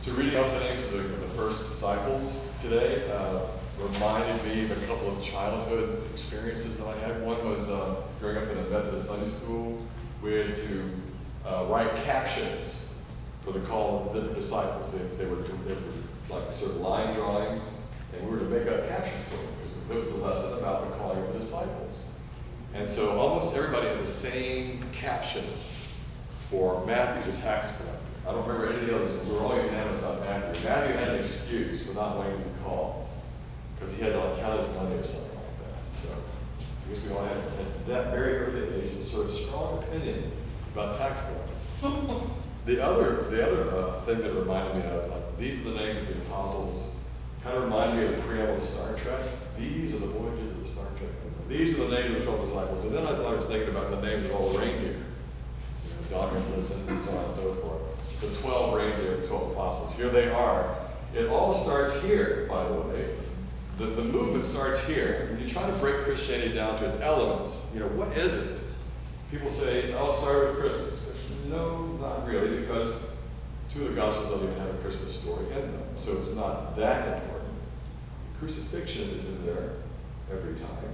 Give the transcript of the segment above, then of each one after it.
So reading off the names of the first disciples today reminded me of a couple of childhood experiences that I had. One was growing up in a Methodist Sunday school. We had to write captions for the call of the different disciples. They were like sort of line drawings, and we were to make up captions for them because it was a lesson about the calling of the disciples. And so almost everybody had the same caption for Matthew the tax collector. I don't remember any of the others. We were all unanimous on Matthew. Matthew had an excuse for not wanting to be called because he had to count his money or something like that. So I guess we all had at that very early age a sort of strong opinion about tax collectors. The other thing that reminded me of, like, these are the names of the apostles. Kind of reminded me of the preamble of Star Trek. These are the voyages of the Star Trek. These are the names of the 12 disciples. And then I was thinking about the names of all the reindeer. Donner and Blitzen, and so on and so forth. The 12 reindeer, the 12 apostles. Here they are. It all starts here, by the way. The movement starts here. When you try to break Christianity down to its elements, what is it? People say, oh, it started with Christmas. No, not really, because two of the Gospels don't even have a Christmas story in them. So it's not that important. Crucifixion is in there every time.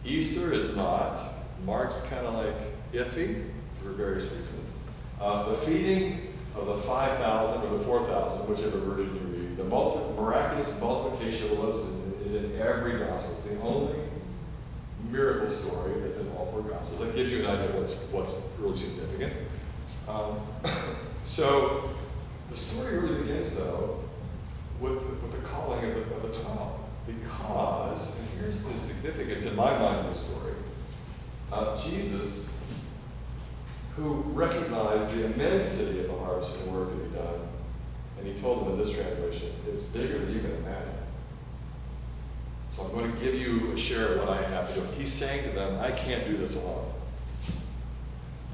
Easter is not. Mark's kind of like iffy for various reasons. The feeding of the 5,000 or the 4,000, whichever version you read, the miraculous multiplication of loaves is in every gospel. It's the only miracle story that's in all four gospels. That gives you an idea of what's really significant. So the story really begins, though, with the calling of the 12. Because, and here's the significance in my mind of the story, Jesus, who recognized the immensity of the harvest and the work to be done. And he told them in this translation, it's bigger than you can imagine. So I'm going to give you a share of what I have to do. He's saying to them, I can't do this alone.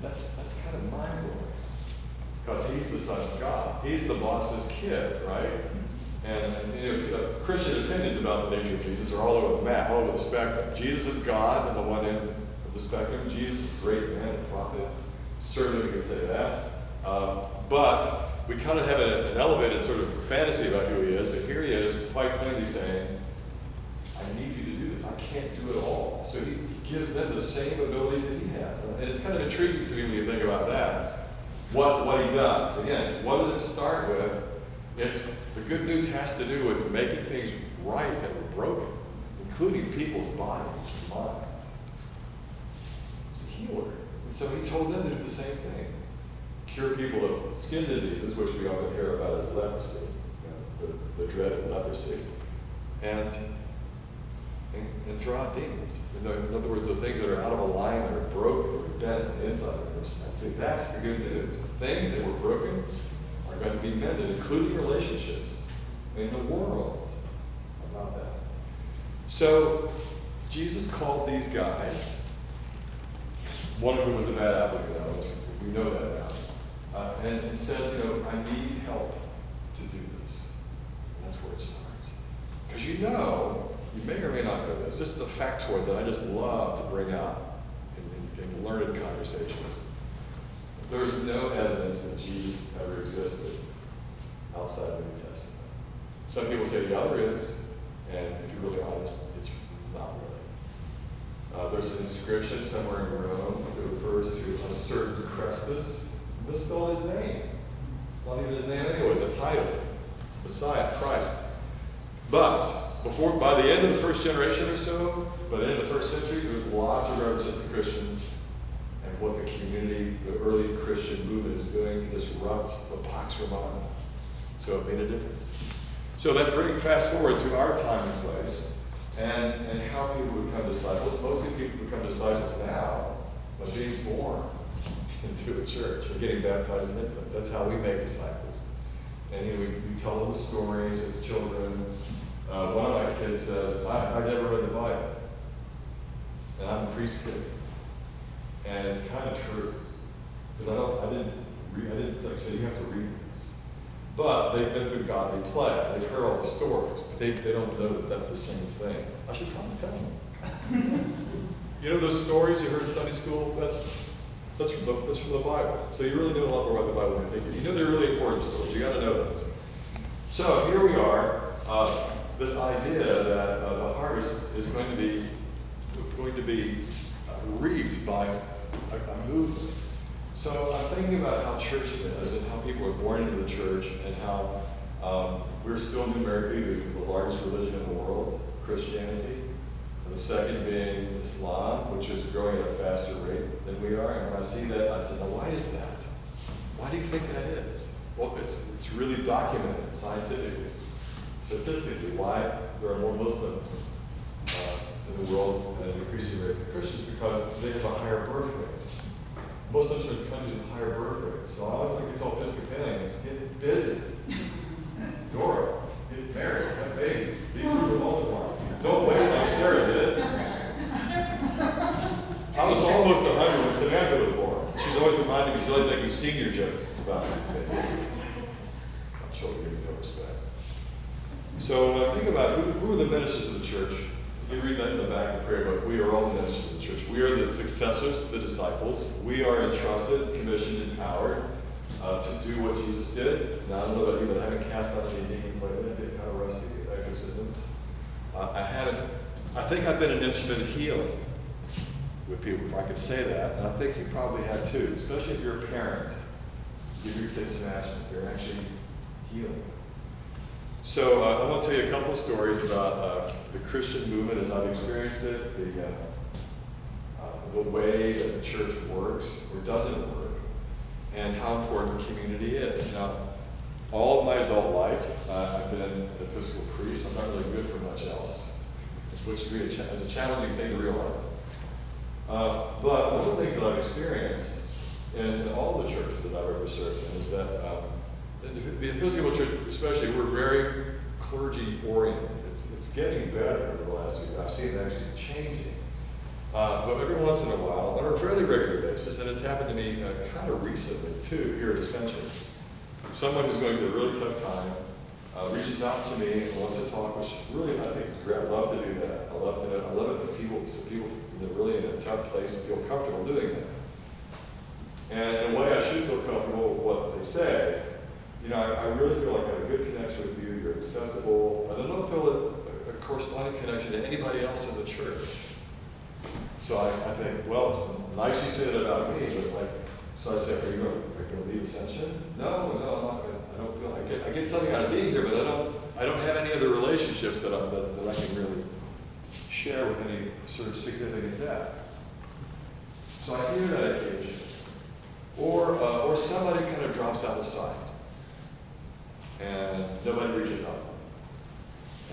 That's kind of mind-blowing. Because he's the Son of God. He's the boss's kid, right? And Christian opinions about the nature of Jesus are all over the map, all over the spectrum. Jesus is God on the one end of the spectrum. Jesus is a great man, a prophet. Certainly we could say that. But we kind of have an elevated sort of fantasy about who he is, but here he is quite plainly saying, I need you to do this. I can't do it all. So he gives them the same abilities that he has. And it's kind of intriguing to me when you think about that, what he does. Again, what does it start with? The good news has to do with making things right that were broken, including people's bodies and minds. He's a healer. And so he told them to do the same thing. Cure people of skin diseases, which we often hear about as leprosy, the dread of leprosy, and throw out demons. In other words, the things that are out of alignment or broken or bent on the inside of the person. I think that's the good news. Things that were broken are going to be mended, including relationships in the world. How about that? So Jesus called these guys. One of whom was a bad applicant, we know that now. And said, I need help to do this. And that's where it starts. Because you may or may not know this. This is a factoid that I just love to bring out in learned conversations. There is no evidence that Jesus ever existed outside the New Testament. Some people say, yeah, there is. And if you're really honest, it's not really. There's an inscription somewhere in Rome that refers to a certain Crestus. Misspelled his name. It's not even his name anyway, it's a title. It's Messiah, Christ. But by the end of the first generation or so, by the end of the first century, there was lots of references to Christians and what the community, the early Christian movement is doing to disrupt the Pax Romana. So it made a difference. So that brings fast forward to our time and place. And how people become disciples. Mostly people become disciples now by being born into a church or getting baptized in infants. That's how we make disciples. And we tell them the stories as children. One of my kids says, I never read the Bible. And I'm a priest kid. And it's kind of true. Because I didn't like say you have to read this. But they've been through godly play. They've heard all the stories, but they don't know that that's the same thing. I should probably tell them. Those stories you heard in Sunday school? That's from the Bible. So you really know a lot more about the Bible than you think. They're really important stories. You got to know those. So here we are, this idea that the harvest is going to be reaped by a movement. So I'm thinking about how church is and how people are born into the church and how we're still numerically the largest religion in the world, Christianity. And the second being Islam, which is growing at a faster rate than we are. And when I see that, I said, now why is that? Why do you think that is? Well, it's really documented scientifically, statistically, why there are more Muslims in the world at an increasing rate than Christians, because they have a higher birth rate. Muslims are in countries with higher birth rates. So I always like to tell Episcopalians, get busy. Dora, get married, have babies, be fruitful, multiply. Don't wait like Sarah did. I was almost 100 when Samantha was born. She's always reminding me, she's always making senior jokes about it. My children give me no respect. So when I think about who are the ministers of the church, you read that in the back of the prayer book. We are all the ministers of the church. We are the successors, the disciples. We are entrusted, commissioned, empowered to do what Jesus did. Now, I don't know about you, but I haven't cast out any demons lately. I get kind of rusty with exorcisms. I think I've been an instrument of healing with people, if I could say that. And I think you probably have too, especially if you're a parent. Give your kids some aspirin. They're actually healing. So I want to tell you a couple of stories about the Christian movement as I've experienced it, the way that the church works or doesn't work, and how important community is. Now, all of my adult life, I've been an Episcopal priest. I'm not really good for much else, which is a challenging thing to realize. But one of the things that I've experienced in all the churches that I've ever served in is that the Episcopal Church, especially, we're very clergy-oriented. It's getting better over the last few years. I've seen it actually changing. But every once in a while, on a fairly regular basis, and it's happened to me kind of recently too, here at Ascension, someone who's going through a really tough time reaches out to me and wants to talk, which really I think is great. I love to do that. I love it when people that are really in a tough place feel comfortable doing that. And in a way, I should feel comfortable with what they say. You know, I really feel like I have a good connection with you. You're accessible, but I don't feel a corresponding connection to anybody else in the church. So I think, well, it's nice you say that about me, but so I say, are you going to leave Ascension? No, I'm not. I don't feel. I get something out of being here, but I don't have any other relationships that I can really share with any sort of significant depth. So I hear that occasion, or somebody kind of drops out of sight, and nobody reaches out.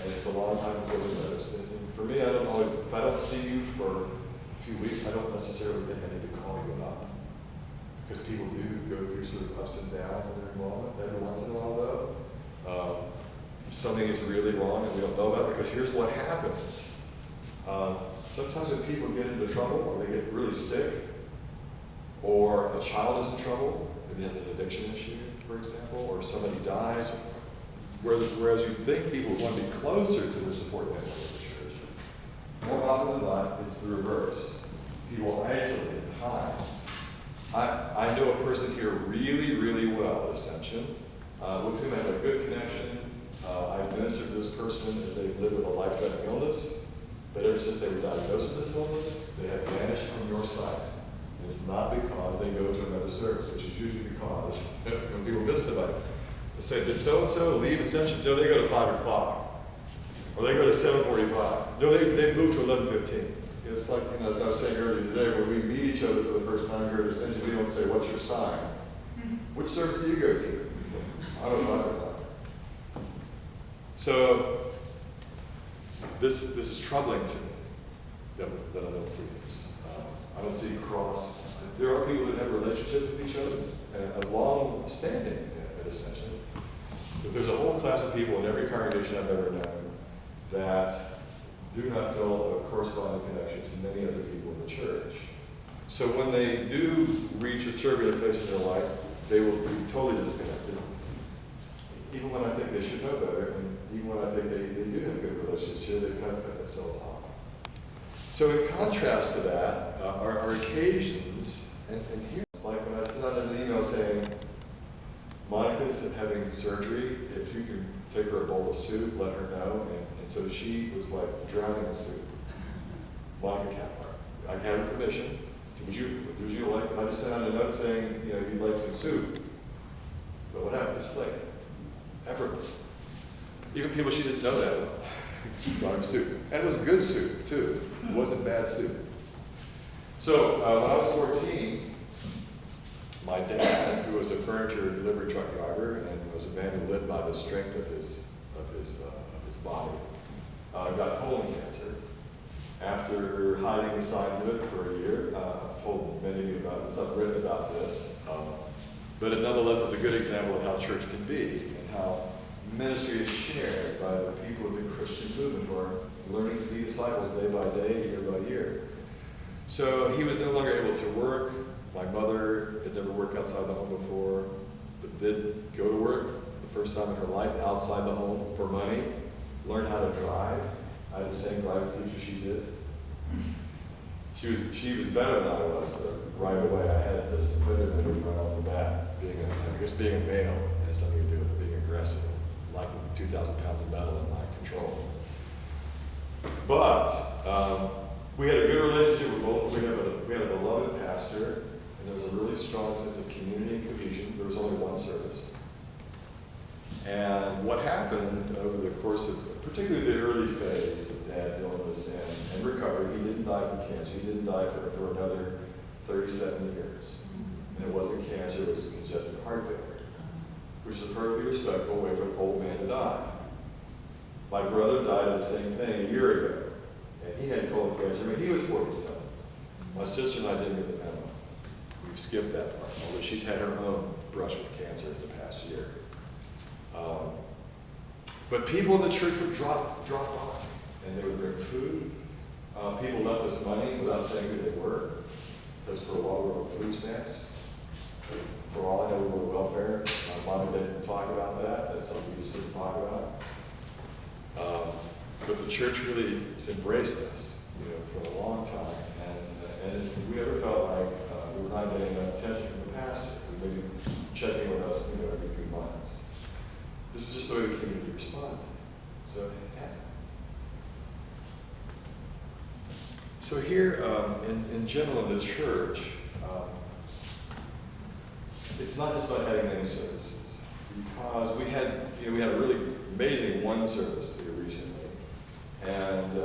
And it's a long time before they notice. And for me, if I don't see you for a few weeks, I don't necessarily think I need to call you up. Because people do go through sort of ups and downs in their involvement. Every once in a while, though, something is really wrong and we don't know about it, because here's what happens. Sometimes when people get into trouble, or they get really sick, or a child is in trouble, maybe has an addiction issue, for example, or somebody dies, whereas you think people want to be closer to their support network of the church, more often than not, it's the reverse. People isolate and hide. I know a person here really, really well at Ascension, with whom I have a good connection. I've ministered to this person as they've lived with a life-threatening illness, but ever since they were diagnosed with this illness, they have vanished from your sight. And it's not because they go to another service, which is usually because when people miss somebody, they say, did so-and-so leave Ascension? No, they go to 5 o'clock. Or they go to 7:45. No, they move to 11:15. It's like, as I was saying earlier today, when we meet each other for the first time here at Ascension, we don't say, what's your sign? Which service do you go to? I don't know. So, this is troubling to me, that I don't see this. I don't see cross. There are people that have relationships with each other, a long standing at Ascension. But there's a whole class of people in every congregation I've ever known that do not feel a corresponding connection to many other people in the church. So when they do reach a turbulent place in their life, they will be totally disconnected. Even when I think they should know better, and even when I think they do have good relationships here, they kind of cut themselves off. So in contrast to that, are occasions, and here's like when I sent out an email saying, Monica's having surgery, if you can take her a bowl of soup, let her know, and so she was like drowning in soup. Monica Kaplan. I had her permission. Would you like, I just sent out a note saying, you'd like some soup. But what happened? It's like effortless. Even people she didn't know that got her soup. And it was good soup, too. It wasn't bad soup. So when I was 14, my dad, who was a furniture delivery truck driver and was a man who lived by the strength of his body, got colon cancer. After hiding the signs of it for a year, I've told many of you about this, I've written about this, but it nonetheless is a good example of how church can be and how ministry is shared by the people of the Christian movement who are learning to be disciples day by day, year by year. So he was no longer able to work. My mother had never worked outside the home before, but did go to work for the first time in her life outside the home for money, learned how to drive. I had the same driving teacher she did. She was better than I was right away. I had this impediment right off the bat. Being a male has something to do with it, being aggressive, liking 2,000 pounds of metal in my control. But we had a good relationship with both. We had a beloved pastor, and there was a really strong sense of community and cohesion. There was only one service. And what happened over the course of, particularly the early phase of Dad's illness and recovery, he didn't die from cancer. He didn't die for another 37 years. And it wasn't cancer, it was congestive heart failure, which is a perfectly respectable way for an old man to die. My brother died of the same thing a year ago, and he had colon cancer. He was 47. My sister and I didn't get the memo. We've skipped that part, although she's had her own brush with cancer in the past year. But people in the church would drop by, and they would bring food. People left us money without saying who they were, because for a while we were on food stamps. For all I know, we were welfare. My mom and dad didn't talk about that. That's something we just didn't talk about. But the church really has embraced us, for a long time, and we never felt like we were not getting enough attention from the pastor. We maybe checking with us, every few months. This was just the way the community responded. So it happens. So here, in general, in the church, it's not just about having many services, because we had a really amazing one service here recently, and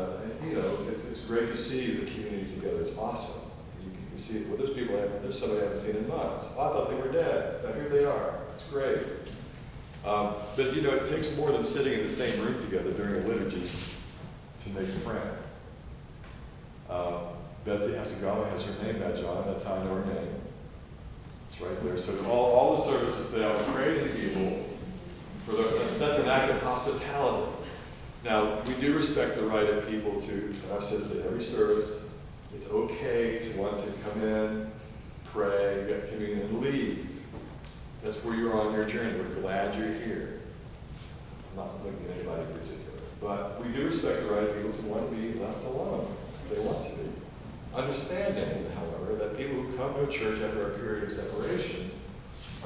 it's great to see the community together. It's awesome. You can see, well, there's somebody I haven't seen in months. Oh, I thought they were dead. Now here they are. It's great. But it takes more than sitting in the same room together during a liturgy to make a friend. Betsy Hasegawa has her name badge on, that's how I know her name. It's right there. So all the services today, I was praising people that's an act of hospitality. Now, we do respect the right of people to, and I've said this at every service, it's okay to want to come in, pray, get communion, and leave. That's where you're on your journey. We're glad you're here. I'm not looking at anybody in particular. But we do respect the right of people to want to be left alone if they want to be. Understanding, however, that people who come to a church after a period of separation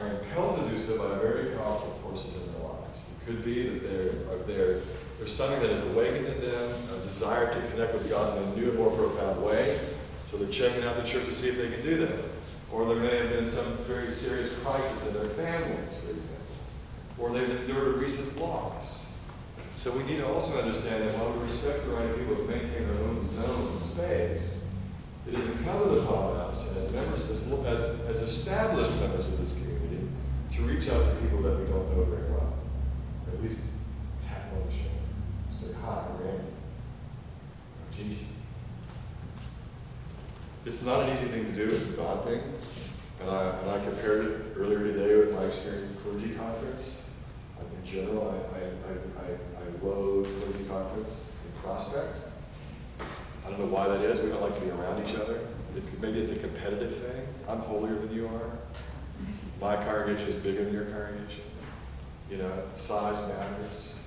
are impelled to do so by very powerful forces in their lives. It could be that there's something that has awakened in them, a desire to connect with God in a new and more profound way, so they're checking out the church to see if they can do that. Or there may have been some very serious crisis in their families, for example. Or they've endured a recent loss. So we need to also understand that while we respect the right of people to maintain their own zone space, it is incumbent upon us as members, as established members of this community, to reach out to people that we don't know very well. Or at least tap on the shoulder. Say, hi, Randy. Or Gigi. It's not an easy thing to do, it's daunting. And I compared it earlier today with my experience at clergy conference. In general, I loathe clergy conference in Prospect. I don't know why that is. We don't like to be around each other. Maybe it's a competitive thing. I'm holier than you are. My congregation is bigger than your congregation. Size matters.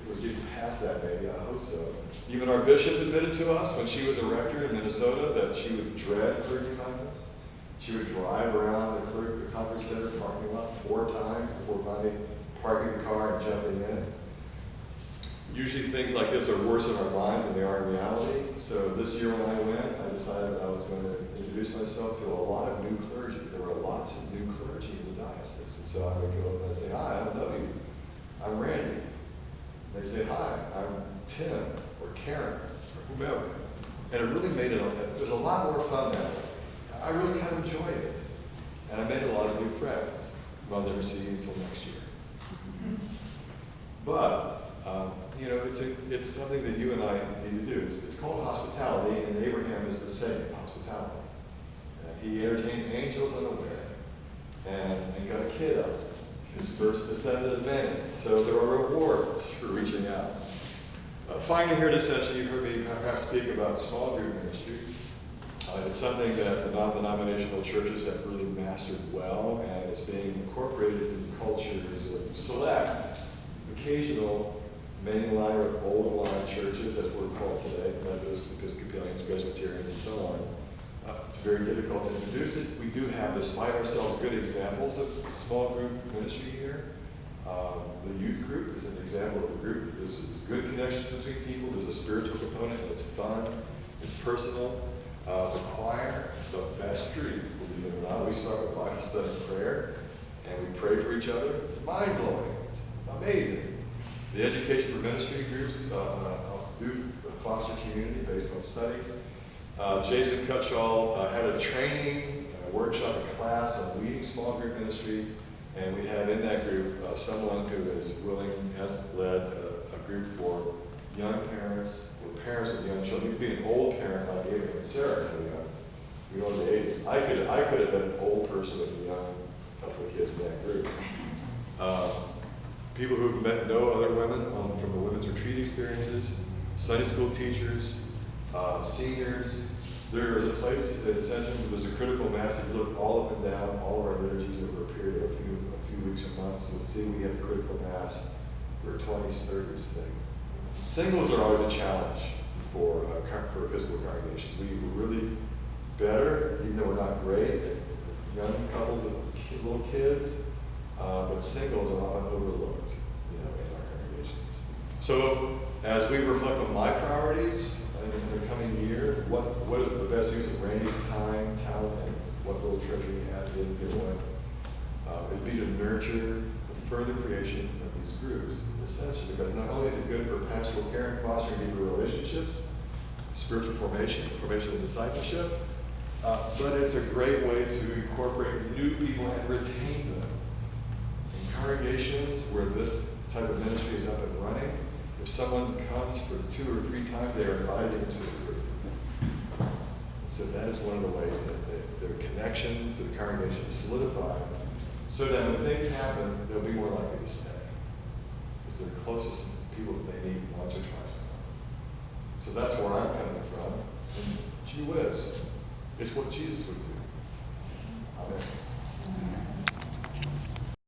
We're getting past that, maybe. I hope so. Even our bishop admitted to us when she was a rector in Minnesota that she would dread clergy conference. She would drive around the conference center parking lot 4 times before finally parking the car and jumping in. Usually things like this are worse in our minds than they are in reality. So this year when I went, I decided I was going to introduce myself to a lot of new clergy. There were lots of new clergy in the diocese. And so I would go up and I'd say, "Hi, I don't know you. I'm Randy." And they say, "Hi, I'm Tim or Karen or whomever." And it really made it was a lot more fun that way. I really kind of enjoyed it. And I made a lot of new friends who I'll never see until next year. But, it's something that you and I need to do. It's called hospitality, and Abraham is the same, hospitality. He entertained angels unaware and got a kid up, his first descendant of many. So there are rewards for reaching out. Finally, here at Ascension, you've heard me perhaps speak about small group ministry. It's something that the non-denominational churches have really mastered well, and it's being incorporated in cultures of select, occasional, mainline or old line churches, as we're called today, Methodists, Episcopalians, Presbyterians, and so on. It's very difficult to introduce it. We do have, despite ourselves, good examples of small group ministry here. The youth group is an example of a group. There's good connections between people. There's a spiritual component, and it's fun. It's personal. The choir, the vestry, believe it or not, we start with Bible study and prayer, and we pray for each other. It's mind-blowing. It's amazing. The education for ministry groups do foster community based on study. Jason Cutshall had a training, a workshop, a class on leading small group ministry, and we have in that group someone who is willing, has led a group for young parents, or parents with young children. You could be an old parent like Abraham and Sarah, we know in the 80s. I could have been an old person with a young couple of kids in that group. People who have met no other women from the women's retreat experiences, Sunday school teachers, seniors. There is a place at Ascension where there's a critical mass. If you look all up and down, all of our liturgies over a period of a few weeks or months, you'll see we have a critical mass for a 20s, 30s thing. Singles are always a challenge for Episcopal congregations. We're really better, even though we're not great, at young couples with little kids, but singles are often overlooked, in our congregations. So, as we reflect on my priorities in the coming year, what is the best use of Randy's time, talent, and what little treasure he has he doesn't give away? It'd be to nurture the further creation of these groups, essentially, because not only is it good for pastoral care and fostering deeper relationships, spiritual formation and discipleship, but it's a great way to incorporate new people and retain them. In congregations where this type of ministry is up and running, if someone comes for 2 or 3 times, they are invited into the group. So that is one of the ways that their connection to the congregation is solidified, so that when things happen, they'll be more likely to stay. Because they're the closest people that they meet once or twice a month. So that's where I'm coming from. And gee whiz, it's what Jesus would do.